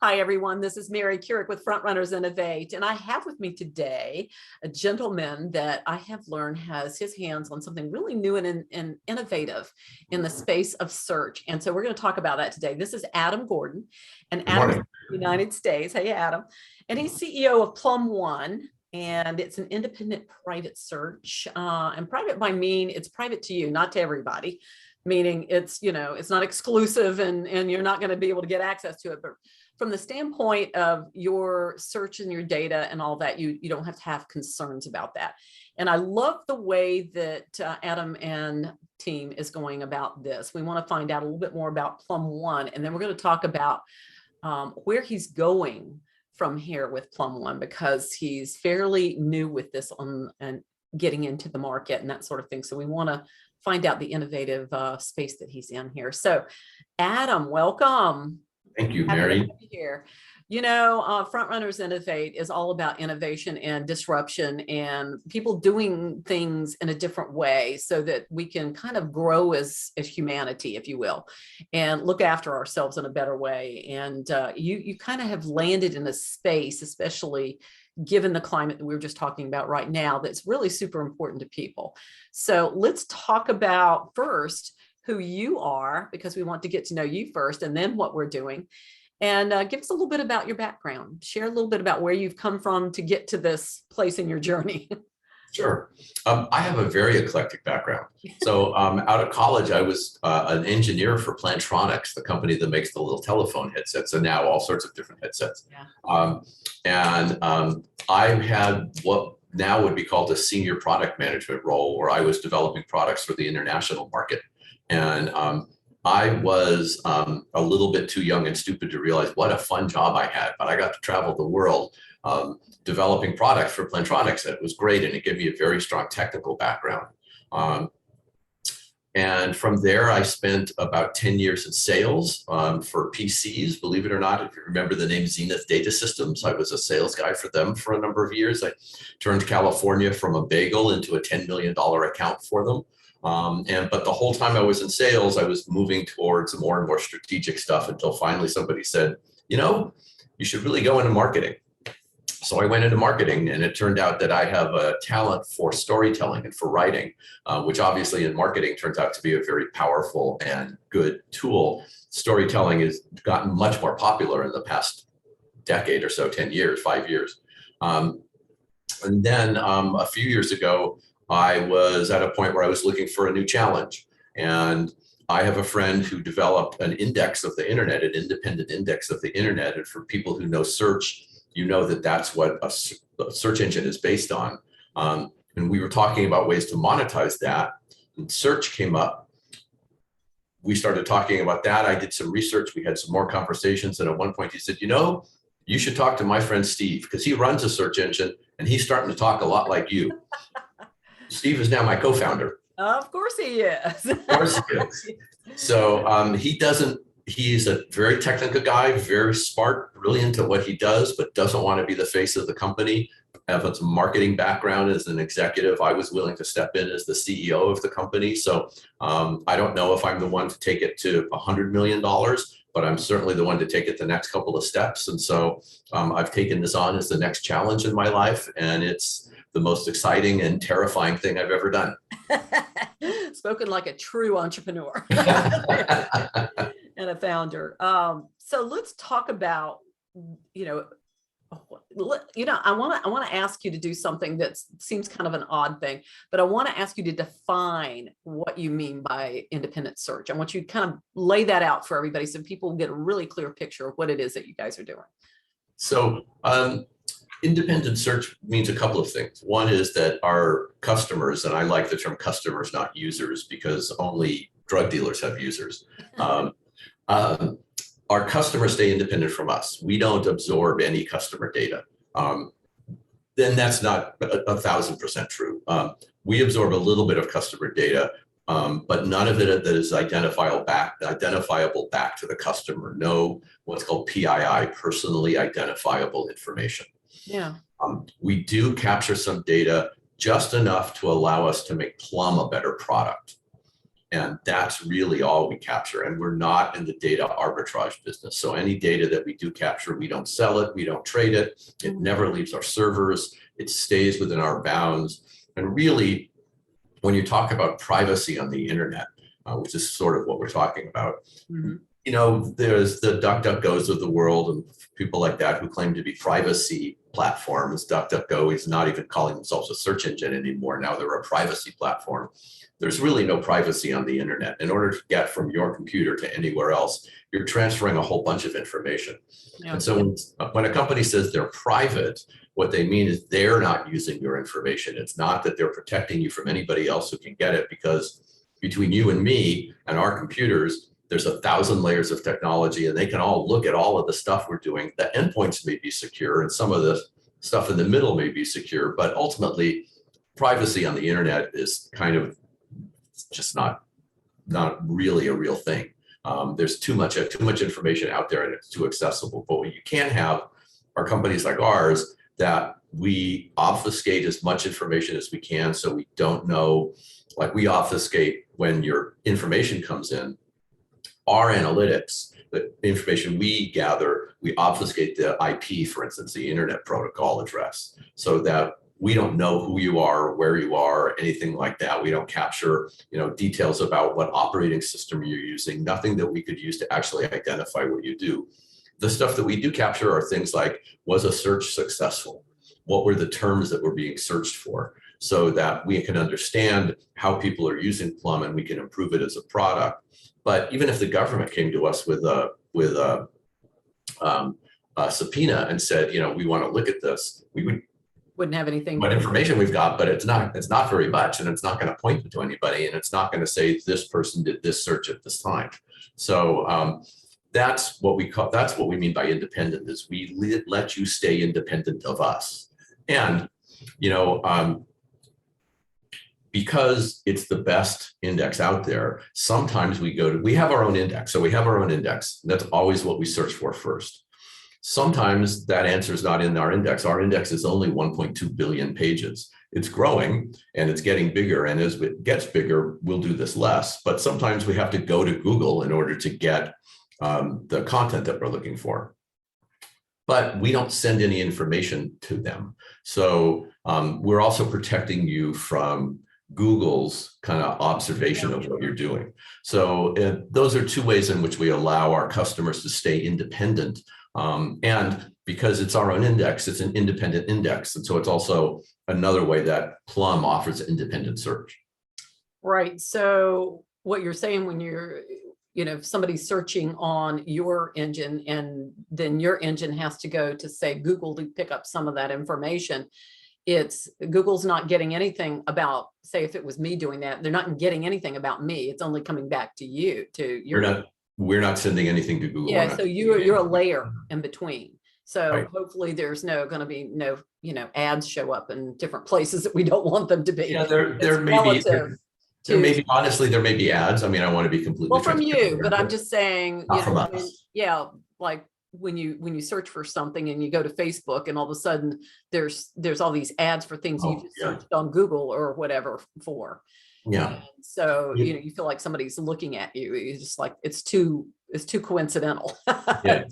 Hi, everyone. This is Mary Kurek with Frontrunners Innovate, and I have with me today a gentleman that I have learned has his hands on something really new and innovative in the space of search. And so we're going to talk about that today. This is Adam Gordon, and Adam's in the United States. Hey, Adam. And he's CEO of Plumb.one, and it's an independent private search. And private by mean, it's private to you, not to everybody. Meaning it's, it's not exclusive and you're not going to be able to get access to it. But from the standpoint of your search and your data and all that, you don't have to have concerns about that. And I love the way that Adam and team is going about this. We want to find out a little bit more about Plumb.one, and then we're going to talk about where he's going from here with Plumb.one, because he's fairly new with this and getting into the market and that sort of thing. So we want to find out the innovative space that he's in here. So Adam, welcome. Thank you, Mary. Here. Frontrunners Innovate is all about innovation and disruption and people doing things in a different way so that we can kind of grow as humanity, if you will, and look after ourselves in a better way. And you kind of have landed in a space, especially given the climate that we were just talking about right now, that's really super important to people. So let's talk about first who you are, because we want to get to know you first, and then what we're doing. And give us a little bit about your background. Share a little bit about where you've come from to get to this place in your journey. Sure. I have a very eclectic background. So out of college, I was an engineer for Plantronics, the company that makes the little telephone headsets, and now all sorts of different headsets. Yeah. I had what now would be called a senior product management role, where I was developing products for the international market. And I was a little bit too young and stupid to realize what a fun job I had, but I got to travel the world developing products for Plantronics. It was great, and it gave me a very strong technical background. And from there, I spent about 10 years in sales for PCs, believe it or not. If you remember the name Zenith Data Systems, I was a sales guy for them for a number of years. I turned California from a bagel into a $10 million account for them. But the whole time I was in sales, I was moving towards more and more strategic stuff until finally somebody said, you should really go into marketing. So I went into marketing, and it turned out that I have a talent for storytelling and for writing, which obviously in marketing turns out to be a very powerful and good tool. Storytelling has gotten much more popular in the past decade or so, 10 years, 5 years. And then a few years ago, I was at a point where I was looking for a new challenge. And I have a friend who developed an index of the internet, an independent index of the internet. And for people who know search, you know that that's what a search engine is based on. And we were talking about ways to monetize that, and search came up. We started talking about that. I did some research. We had some more conversations. And at one point he said, you should talk to my friend Steve, because he runs a search engine and he's starting to talk a lot like you. Steve is now my co-founder. Of course he is. Of course he is. So he's a very technical guy, very smart, brilliant at what he does, but doesn't want to be the face of the company. I have a marketing background as an executive. I was willing to step in as the CEO of the company. So I don't know if I'm the one to take it to $100 million, but I'm certainly the one to take it the next couple of steps. And so I've taken this on as the next challenge in my life, and it's the most exciting and terrifying thing I've ever done. Spoken like a true entrepreneur and a founder. So let's talk about, I want to ask you to do something that seems kind of an odd thing, but I want to ask you to define what you mean by independent search. I want you to kind of lay that out for everybody so people get a really clear picture of what it is that you guys are doing. So, independent search means a couple of things. One is that our customers, and I like the term customers, not users, because only drug dealers have users. Our customers stay independent from us. We don't absorb any customer data. Then that's not 1,000% true. We absorb a little bit of customer data, but none of it that is identifiable back to the customer. No, what's called PII, personally identifiable information. Yeah. We do capture some data, just enough to allow us to make Plumb a better product. And that's really all we capture. And we're not in the data arbitrage business. So any data that we do capture, we don't sell it, we don't trade it. It never leaves our servers. It stays within our bounds. And really, when you talk about privacy on the internet, which is sort of what we're talking about, there's the DuckDuckGos of the world and people like that who claim to be privacy platforms. DuckDuckGo is not even calling themselves a search engine anymore. Now they're a privacy platform. There's really no privacy on the internet. In order to get from your computer to anywhere else, you're transferring a whole bunch of information. Yeah. And so when a company says they're private, what they mean is they're not using your information. It's not that they're protecting you from anybody else who can get it, because between you and me and our computers, there's 1,000 layers of technology, and they can all look at all of the stuff we're doing. The endpoints may be secure, and some of the stuff in the middle may be secure, but ultimately, privacy on the internet is kind of just not really a real thing. There's too much information out there, and it's too accessible. But what you can have are companies like ours that we obfuscate as much information as we can, so we don't know. Like, we obfuscate when your information comes in. Our analytics, the information we gather, we obfuscate the IP, for instance, the Internet Protocol address, so that we don't know who you are, where you are, anything like that. We don't capture, details about what operating system you're using, nothing that we could use to actually identify what you do. The stuff that we do capture are things like, was a search successful? What were the terms that were being searched for? So that we can understand how people are using Plumb and we can improve it as a product. But even if the government came to us with a subpoena and said, we want to look at this, we wouldn't have anything. What information we've got, but it's not very much, and it's not going to point to anybody, and it's not going to say this person did this search at this time. So that's what we mean by independent, is we let you stay independent of us. And because it's the best index out there, sometimes we have our own index. So we have our own index. That's always what we search for first. Sometimes that answer is not in our index. Our index is only 1.2 billion pages. It's growing and it's getting bigger. And as it gets bigger, we'll do this less. But sometimes we have to go to Google in order to get the content that we're looking for. But we don't send any information to them. So we're also protecting you from Google's kind of observation of what you're doing. So those are two ways in which we allow our customers to stay independent. And because it's our own index, it's an independent index. And so it's also another way that Plumb offers independent search. Right. So what you're saying, when you're, if somebody's searching on your engine and then your engine has to go to, say, Google to pick up some of that information, Google's not getting anything about, say, if it was me doing that, they're not getting anything about me. It's only coming back to you, We're not sending anything to Google. Yeah, so you're a layer in between. So right. Hopefully there's going to be no, ads show up in different places that we don't want them to be. Yeah, there may be, honestly, there may be ads. I mean, I want to be completely from you, but I'm just saying, not from us. Yeah, like when you search for something and you go to Facebook and all of a sudden there's all these ads for things you just searched on Google or whatever for. Yeah. And so you feel like somebody's looking at you. It's just like it's too coincidental. Yeah.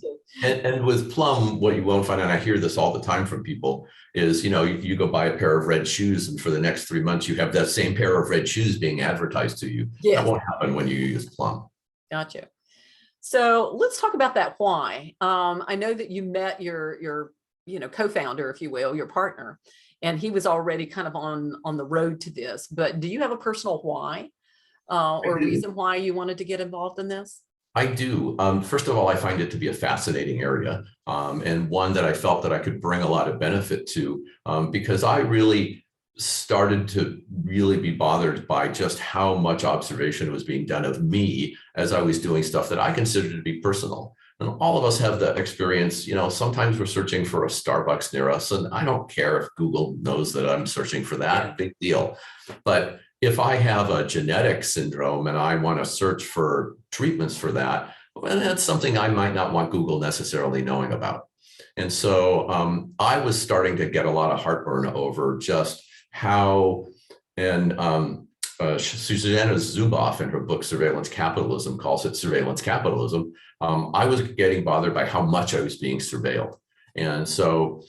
And with Plumb, what you won't find, and I hear this all the time from people, is you go buy a pair of red shoes, and for the next 3 months you have that same pair of red shoes being advertised to you. Yes. That won't happen when you use Plumb. Gotcha. So let's talk about that why. I know that you met your co-founder, if you will, your partner, and he was already kind of on the road to this. But do you have a personal why or reason why you wanted to get involved in this? I do. First of all, I find it to be a fascinating area, and one that I felt that I could bring a lot of benefit to, because I really started to really be bothered by just how much observation was being done of me as I was doing stuff that I considered to be personal. And all of us have that experience. Sometimes we're searching for a Starbucks near us, and I don't care if Google knows that I'm searching for that. Yeah. Big deal. But if I have a genetic syndrome and I want to search for treatments for that, well, that's something I might not want Google necessarily knowing about. And so I was starting to get a lot of heartburn over just how, and Susanna Zuboff in her book Surveillance Capitalism calls it surveillance capitalism. I was getting bothered by how much I was being surveilled. And so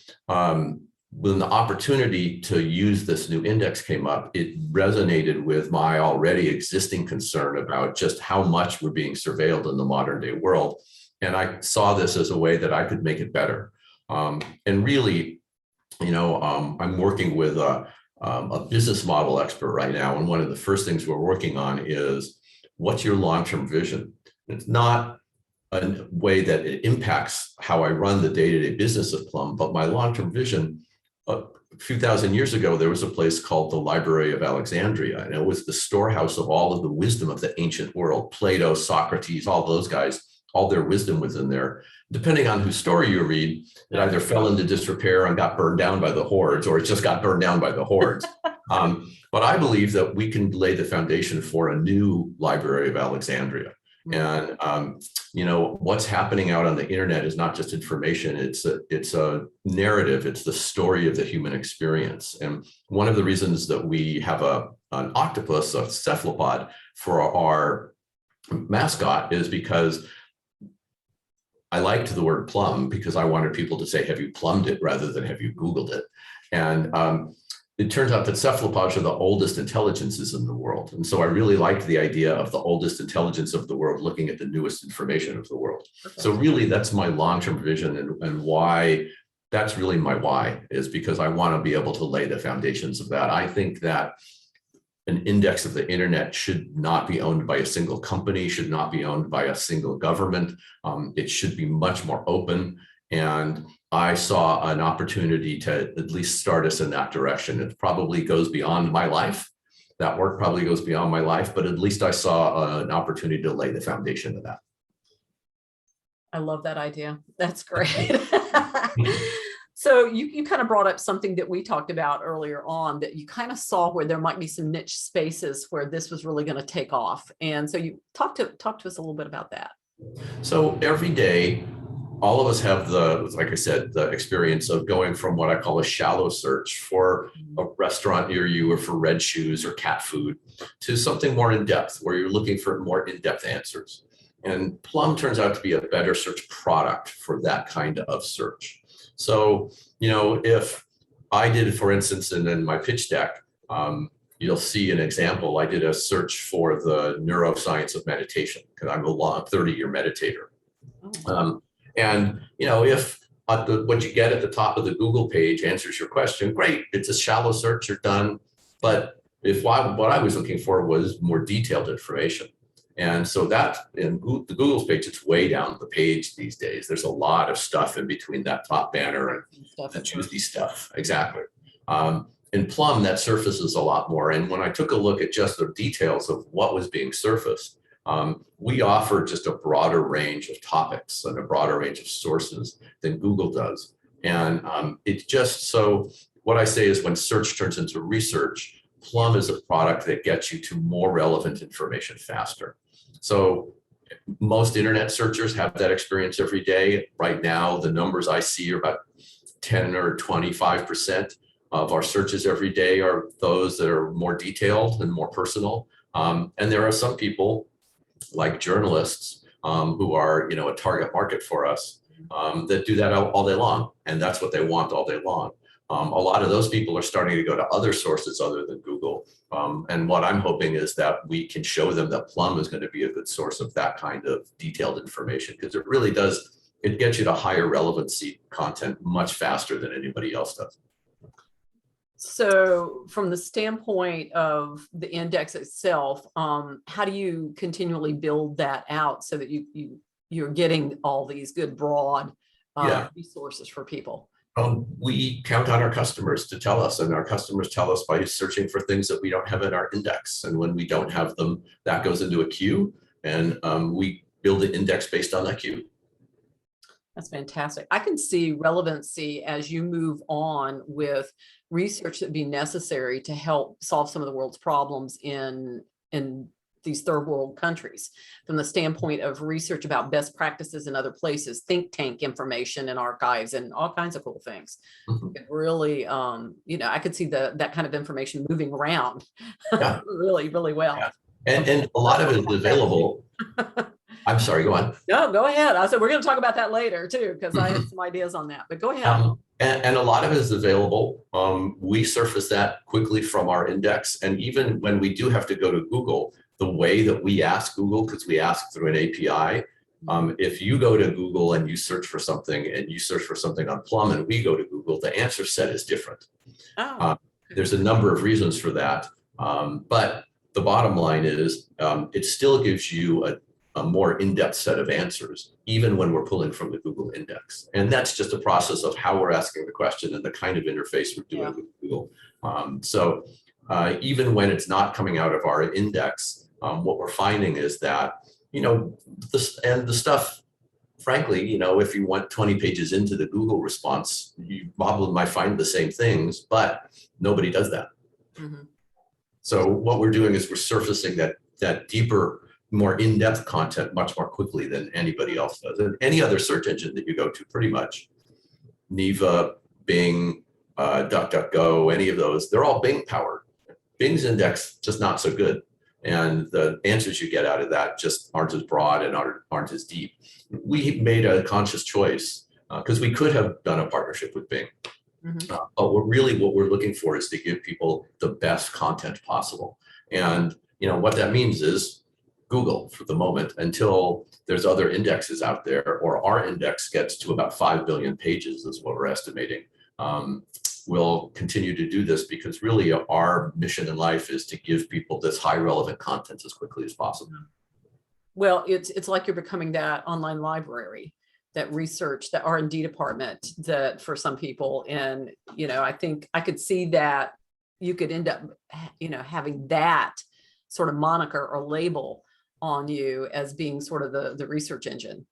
when the opportunity to use this new index came up, it resonated with my already existing concern about just how much we're being surveilled in the modern day world. And I saw this as a way that I could make it better. And really, I'm working with a business model expert right now. And one of the first things we're working on is, what's your long-term vision? It's not a way that it impacts how I run the day-to-day business of Plumb, but my long-term vision. A few thousand years ago, there was a place called the Library of Alexandria, and it was the storehouse of all of the wisdom of the ancient world. Plato, Socrates, all those guys, all their wisdom was in there. Depending on whose story you read, it either fell into disrepair and got burned down by the hordes, or it just got burned down by the hordes. But I believe that we can lay the foundation for a new Library of Alexandria. And what's happening out on the internet is not just information, it's a narrative, it's the story of the human experience. And one of the reasons that we have an octopus, a cephalopod, for our mascot is because I liked the word plumb, because I wanted people to say, have you plumbed it, rather than have you Googled it. And it turns out that cephalopods are the oldest intelligences in the world. And so I really liked the idea of the oldest intelligence of the world looking at the newest information of the world. Okay. So really, that's my long-term vision, and why that's really my why, is because I want to be able to lay the foundations of that. I think that an index of the internet should not be owned by a single company, should not be owned by a single government. It should be much more open. And I saw an opportunity to at least start us in that direction. It probably goes beyond my life. That work probably goes beyond my life, but at least I saw an opportunity to lay the foundation of that. I love that idea. That's great. So you kind of brought up something that we talked about earlier on, that you kind of saw where there might be some niche spaces where this was really going to take off. And so you talk to us a little bit about that. So every day, all of us have like I said, the experience of going from what I call a shallow search for a restaurant near you, or for red shoes or cat food, to something more in depth, where you're looking for more in-depth answers. And Plumb turns out to be a better search product for that kind of search. So, if I did, for instance, and in my pitch deck, you'll see an example. I did a search for the neuroscience of meditation, because I'm a 30-year meditator. And if what you get at the top of the Google page answers your question, great, it's a shallow search, you're done. But what I was looking for was more detailed information. And so that in the Google's page, it's way down the page these days. There's a lot of stuff in between that top banner and the juicy stuff. Exactly. In Plumb, that surfaces a lot more. And when I took a look at just the details of what was being surfaced, we offer just a broader range of topics and a broader range of sources than Google does. And it's just, so what I say is, when search turns into research, Plumb is a product that gets you to more relevant information faster. So most internet searchers have that experience every day. Right now, the numbers I see are about 10 or 25% of our searches every day are those that are more detailed and more personal. And there are some people, like journalists, who are a target market for us, that do that all day long, and that's what they want all day long. A lot of those people are starting to go to other sources other than Google. And what I'm hoping is that we can show them that Plumb is going to be a good source of that kind of detailed information, because it really does, it gets you to higher relevancy content much faster than anybody else does. So from the standpoint of the index itself, how do you continually build that out so that you're getting all these good broad resources for people? We count on our customers to tell us, and our customers tell us by searching for things that we don't have in our index. And when we don't have them, that goes into a queue, and we build an index based on that queue. That's fantastic. I can see relevancy as you move on with research that be necessary to help solve some of the world's problems in these third world countries from the standpoint of research about best practices in other places, think tank information and archives and all kinds of cool things. Mhm. It really, I could see that kind of information moving around Yeah. really, really well. Yeah. And a lot of it is available. I'm sorry, go on. No, go ahead. I said, we're going to talk about that later too, because I have some ideas on that, but go ahead. And a lot of it is available. We surface that quickly from our index. And even when we do have to go to Google, the way that we ask Google, because we ask through an API, if you go to Google and you search for something and you search for something on Plum and we go to Google, the answer set is different. There's a number of reasons for that. But the bottom line is it still gives you a more in-depth set of answers, even when we're pulling from the Google index. And that's just a process of how we're asking the question and the kind of interface we're doing with Google. So even when it's not coming out of our index, what we're finding is that, the stuff, frankly, if you went 20 pages into the Google response, you probably might find the same things, but nobody does that. Mm-hmm. So what we're doing is we're surfacing that deeper, more in-depth content much more quickly than anybody else does. And any other search engine that you go to, pretty much, Neva, Bing, DuckDuckGo, any of those, they're all Bing powered. Bing's index just not so good. And the answers you get out of that just aren't as broad and aren't as deep. We made a conscious choice because we could have done a partnership with Bing. Mm-hmm. But what we're looking for is to give people the best content possible. And what that means is Google for the moment until there's other indexes out there, or our index gets to about 5 billion pages is what we're estimating. We'll continue to do this because really our mission in life is to give people this high relevant content as quickly as possible. Well, it's like you're becoming that online library, that research, that R&D department that for some people. And, I think I could see that you could end up, having that sort of moniker or label on you as being sort of the research engine,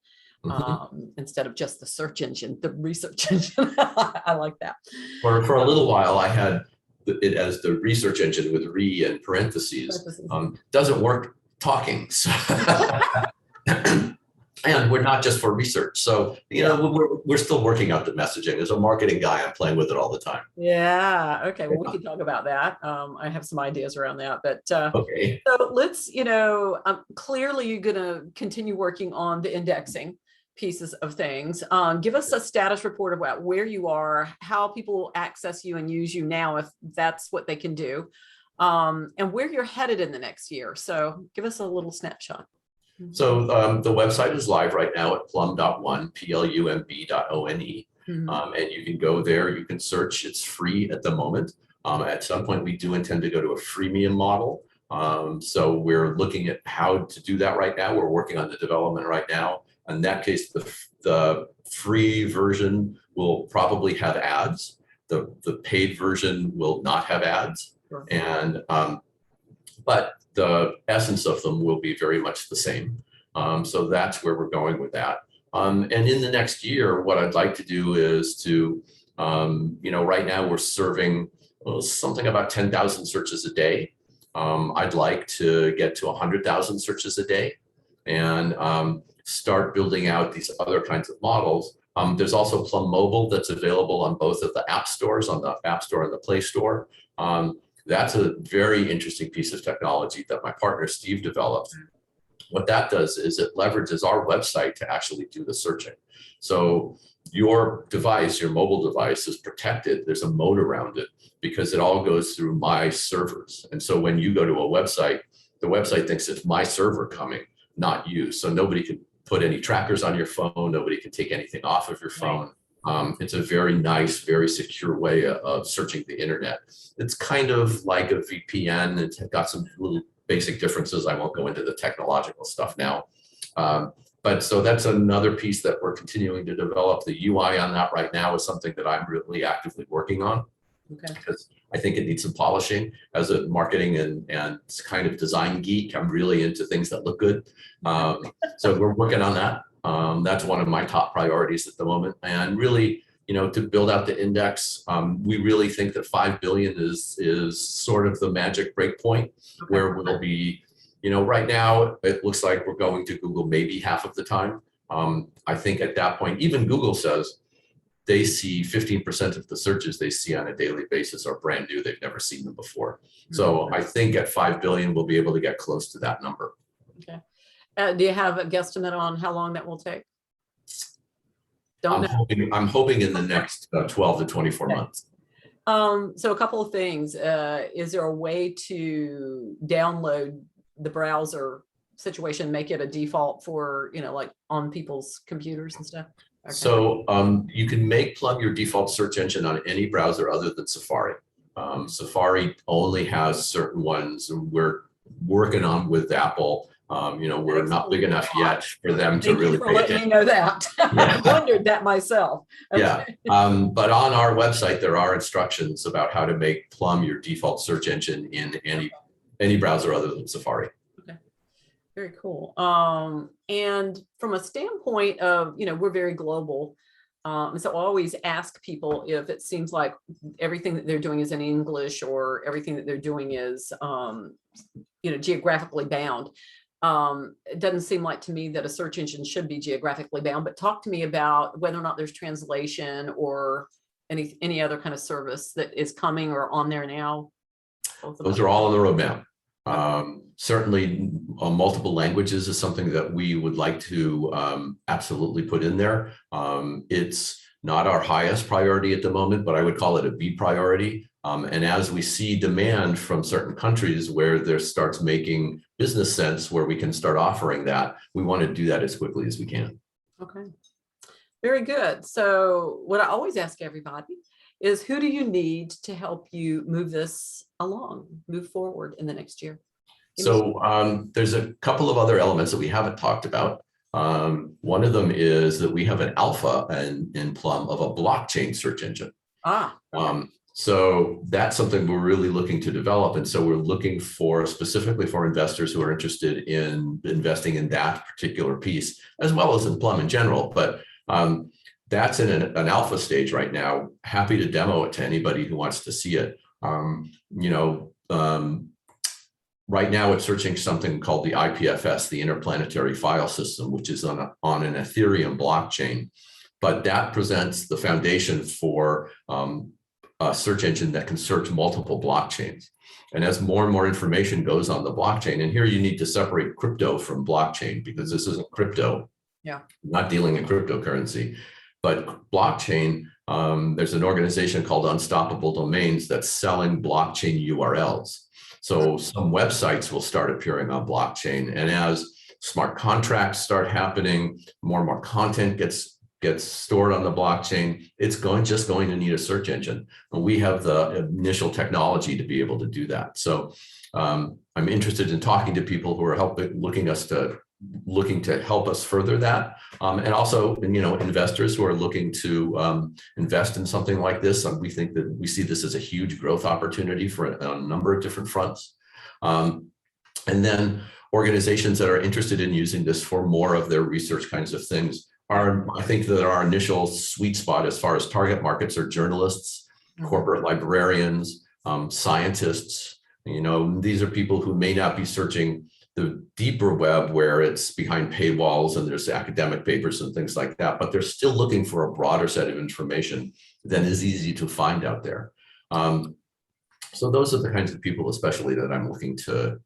instead of just the search engine, the research engine. I like that. For a little while, I had it as the research engine with re and parentheses. Doesn't work talking. So and we're not just for research. So, we're still working out the messaging. As a marketing guy, I'm playing with it all the time. Yeah. Okay. Well, we can talk about that. I have some ideas around that, but okay. So let's, clearly you're going to continue working on the indexing pieces of things. Give us a status report about where you are, how people access you and use you now, if that's what they can do, and where you're headed in the next year. So give us a little snapshot. So the website is live right now at Plumb.one, Plumb.one. And you can go there, you can search, it's free at the moment. At some point, we do intend to go to a freemium model. So we're looking at how to do that right now. We're working on the development right now. In that case, the free version will probably have ads. The paid version will not have ads. Sure. And but the essence of them will be very much the same. So that's where we're going with that. And in the next year, what I'd like to do is to, right now we're serving something about 10,000 searches a day. I'd like to get to 100,000 searches a day and start building out these other kinds of models. There's also Plumb Mobile that's available on both of the app stores, on the App Store and the Play Store. That's a very interesting piece of technology that my partner Steve developed. What that does is it leverages our website to actually do the searching. So your device, your mobile device, is protected. There's a moat around it because it all goes through my servers. And so when you go to a website, the website thinks it's my server coming, not you. So nobody can put any trackers on your phone. Nobody can take anything off of your phone. It's a very nice, very secure way of searching the internet. It's kind of like a VPN. It's got some little basic differences. I won't go into the technological stuff now. But so that's another piece that we're continuing to develop. The UI on that right now is something that I'm really actively working on. Okay. Because I think it needs some polishing. As a marketing and kind of design geek, I'm really into things that look good. So we're working on that. That's one of my top priorities at the moment. And really, to build out the index, we really think that 5 billion is sort of the magic break point where we'll be Right now it looks like we're going to Google maybe half of the time. I think at that point, even Google says they see 15% of the searches they see on a daily basis are brand new. They've never seen them before. So I think at 5 billion, we'll be able to get close to that number. Okay. Do you have a guesstimate on how long that will take? I'm hoping in the next 12 to 24 months. So a couple of things. Is there a way to download the browser situation, make it a default for, like on people's computers and stuff? Okay. So you can make Plumb your default search engine on any browser other than Safari. Safari only has certain ones, and we're working on with Apple. We're not big enough yet for them to really pay attention. You know that. I wondered that myself. Okay. Yeah, but on our website there are instructions about how to make Plumb your default search engine in any browser other than Safari. Okay, very cool. And from a standpoint of, we're very global. And so I always ask people if it seems like everything that they're doing is in English or everything that they're doing is, geographically bound. It doesn't seem like to me that a search engine should be geographically bound, but talk to me about whether or not there's translation or any other kind of service that is coming or on there now. Those are all on the roadmap. Certainly multiple languages is something that we would like to absolutely put in there. It's not our highest priority at the moment, but I would call it a B priority. And as we see demand from certain countries where there starts making business sense, where we can start offering that, we want to do that as quickly as we can. Okay, very good. So what I always ask everybody is, who do you need to help you move this along, move forward in the next year? So there's a couple of other elements that we haven't talked about. One of them is that we have an alpha in Plumb of a blockchain search engine. Okay. So that's something we're really looking to develop. And so we're looking for specifically for investors who are interested in investing in that particular piece, as well as in Plumb in general. But that's in an alpha stage right now. Happy to demo it to anybody who wants to see it. Right now it's searching something called the IPFS, the Interplanetary File System, which is on an Ethereum blockchain. But that presents the foundation for a search engine that can search multiple blockchains. And as more and more information goes on the blockchain, and here you need to separate crypto from blockchain, because this isn't crypto. Yeah. Not dealing in cryptocurrency, but blockchain. There's an organization called Unstoppable Domains that's selling blockchain URLs. So some websites will start appearing on blockchain. And as smart contracts start happening, more and more content gets stored on the blockchain, it's just going to need a search engine. And we have the initial technology to be able to do that. So I'm interested in talking to people who are looking to help us further that. And also, investors who are looking to invest in something like this. We see this as a huge growth opportunity for a number of different fronts. And then organizations that are interested in using this for more of their research kinds of things I think that our initial sweet spot as far as target markets are journalists, corporate librarians, scientists. These are people who may not be searching the deeper web where it's behind paywalls and there's academic papers and things like that, but they're still looking for a broader set of information than is easy to find out there. So those are the kinds of people, especially, that I'm looking to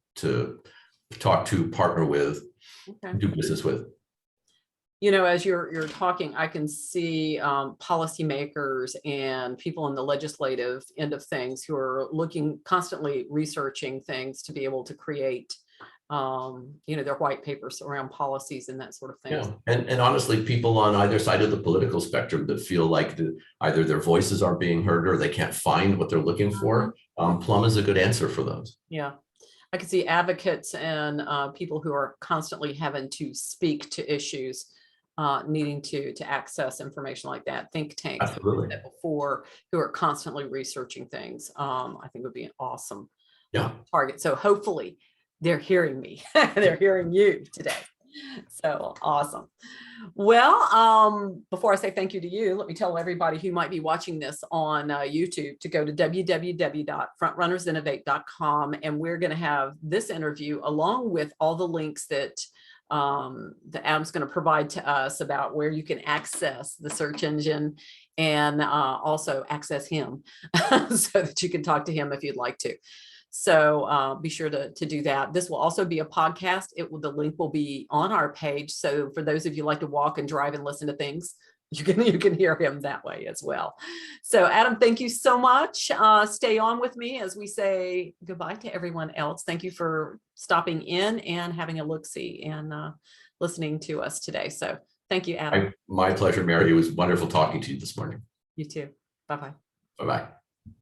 talk to, partner with, do business with. As you're talking, I can see policymakers and people in the legislative end of things who are constantly researching things to be able to create, their white papers around policies and that sort of thing. Yeah, and honestly, people on either side of the political spectrum that feel like either their voices aren't being heard or they can't find what they're looking for, Plumb is a good answer for those. Yeah. I can see advocates and people who are constantly having to speak to issues, needing to access information like that. Think tanks. Absolutely. Before, who are constantly researching things. I think would be an awesome target. So hopefully they're hearing me. They're hearing you today. So awesome. Well, before I say thank you to you, let me tell everybody who might be watching this on YouTube to go to www.frontrunnersinnovate.com, and we're going to have this interview along with all the links that Adam's going to provide to us about where you can access the search engine and also access him so that you can talk to him if you'd like to. So be sure to do that. This will also be a podcast. The link will be on our page. So for those of you who like to walk and drive and listen to things, you can hear him that way as well. So Adam, thank you so much. Stay on with me as we say goodbye to everyone else. Thank you for stopping in and having a look-see and listening to us today. So thank you, Adam. My pleasure, Mary. It was wonderful talking to you this morning. You too. Bye-bye. Bye-bye.